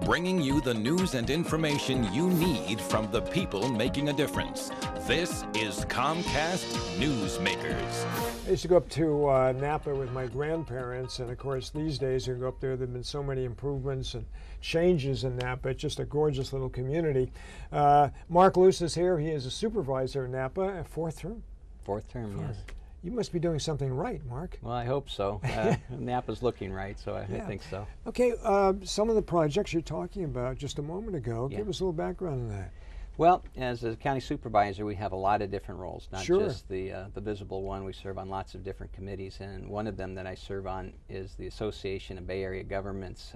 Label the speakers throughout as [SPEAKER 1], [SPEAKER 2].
[SPEAKER 1] bringing you the news and information you need from the people making a difference. This is Comcast Newsmakers.
[SPEAKER 2] I used to go up to Napa with my grandparents, and of course these days you go up there, there have been so many improvements and changes in Napa. It's just a gorgeous little community. Mark Luce is here. He is a supervisor in Napa, fourth term?
[SPEAKER 3] Fourth term, yes.
[SPEAKER 2] You must be doing something right, Mark.
[SPEAKER 3] Well, I hope so. Napa's looking right, so I think so.
[SPEAKER 2] Okay, some of the projects you're talking about just a moment ago, give us a little background on that.
[SPEAKER 3] Well, as a county supervisor, we have a lot of different roles, not just the visible one. We serve on lots of different committees, and one of them that I serve on is the Association of Bay Area Governments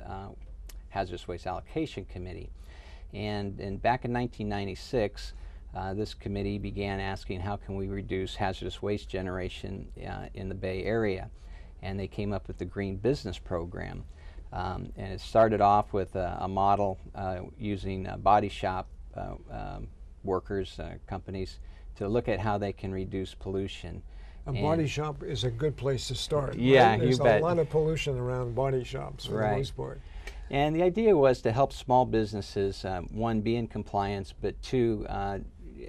[SPEAKER 3] Hazardous Waste Allocation Committee. And back in 1996, this committee began asking how can we reduce hazardous waste generation in the Bay Area, and they came up with the Green Business Program. And it started off with a model using body shop workers, companies, to look at how they can reduce pollution.
[SPEAKER 2] A body shop is a good place to start.
[SPEAKER 3] Yeah,
[SPEAKER 2] right? There's
[SPEAKER 3] you bet.
[SPEAKER 2] a lot of pollution around body shops for the most part.
[SPEAKER 3] And the idea was to help small businesses, one, be in compliance, but two,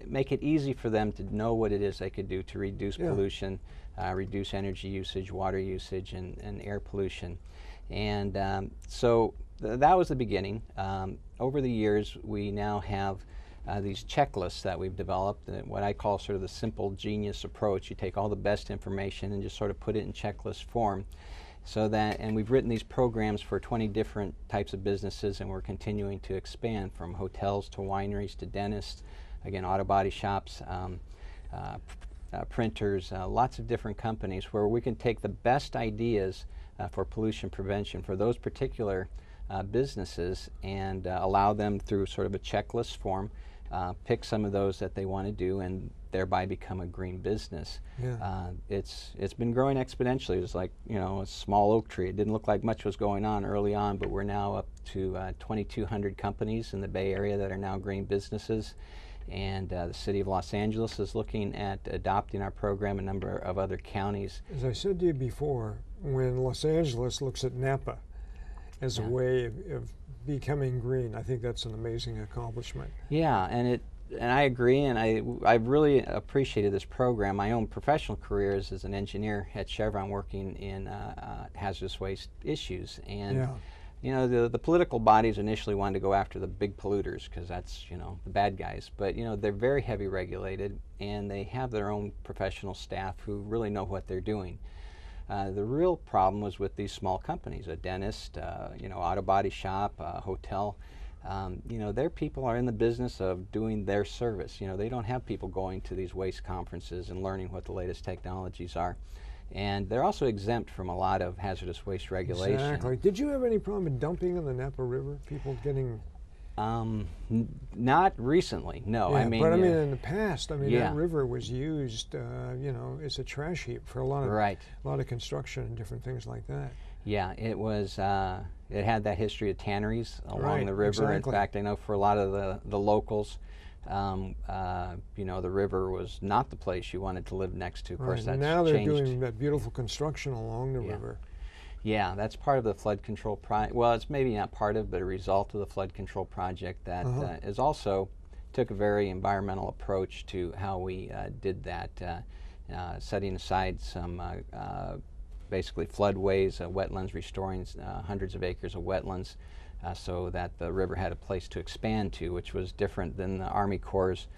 [SPEAKER 3] make it easy for them to know what it is they could do to reduce pollution, reduce energy usage, water usage, and air pollution. And so that was the beginning. Over the years, we now have these checklists that we've developed, what I call sort of the simple genius approach. You take all the best information and just sort of put it in checklist form. So that, and we've written these programs for 20 different types of businesses, and we're continuing to expand from hotels to wineries to dentists, again, auto body shops, printers, lots of different companies where we can take the best ideas for pollution prevention for those particular businesses and allow them through sort of a checklist form, pick some of those that they want to do and thereby become a green business. It's been growing exponentially. It was like, you know, a small oak tree. It didn't look like much was going on early on, but we're now up to 2,200 companies in the Bay Area that are now green businesses. And the city of Los Angeles is looking at adopting our program. A number of other counties. As
[SPEAKER 2] I said to you before, when Los Angeles looks at Napa as a way of becoming green, I think that's an amazing accomplishment.
[SPEAKER 3] Yeah, and I agree, and I've really appreciated this program. My own professional career is as an engineer at Chevron, working in hazardous waste issues. And you know, the political bodies initially wanted to go after the big polluters because that's, you know, the bad guys. But, you know, they're very heavy regulated, and they have their own professional staff who really know what they're doing. The real problem was with these small companies, a dentist, you know, auto body shop, hotel. You know, their people are in the business of doing their service. You know, they don't have people going to these waste conferences and learning what the latest technologies are. And they're also exempt from a lot of hazardous waste regulation.
[SPEAKER 2] Exactly. Did you have any problem with dumping in the Napa River? People getting...
[SPEAKER 3] not recently, no.
[SPEAKER 2] Yeah,
[SPEAKER 3] I mean,
[SPEAKER 2] but I mean in the past, I mean that river was used, you know, as a trash heap for a lot of construction and different things like that.
[SPEAKER 3] Yeah, it was. It had that history of tanneries along the river. In fact, I know for a lot of the locals, you know, the river was not the place you wanted to live next to. Of course, that's
[SPEAKER 2] now they're
[SPEAKER 3] changed.
[SPEAKER 2] Doing that beautiful construction along the river.
[SPEAKER 3] Yeah, that's part of the flood control project. Well, it's maybe not part of, but a result of the flood control project that is also took a very environmental approach to how we did that, setting aside some basically floodways, wetlands, restoring hundreds of acres of wetlands so that the river had a place to expand to, which was different than the Army Corps'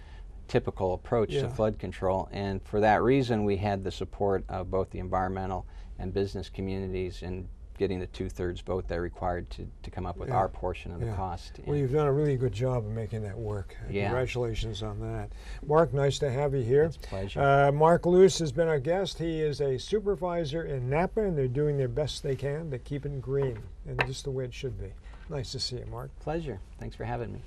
[SPEAKER 3] typical approach to flood control. And for that reason, we had the support of both the environmental and business communities in getting the 2/3 vote they're required to come up with our portion of the cost.
[SPEAKER 2] Well, you've done a really good job of making that work. Congratulations on that. Mark, nice to have you here.
[SPEAKER 3] It's a pleasure.
[SPEAKER 2] Mark Luce has been our guest. He is a supervisor in Napa, and they're doing their best they can to keep it green, and just the way it should be. Nice to see you, Mark.
[SPEAKER 3] Pleasure. Thanks for having me.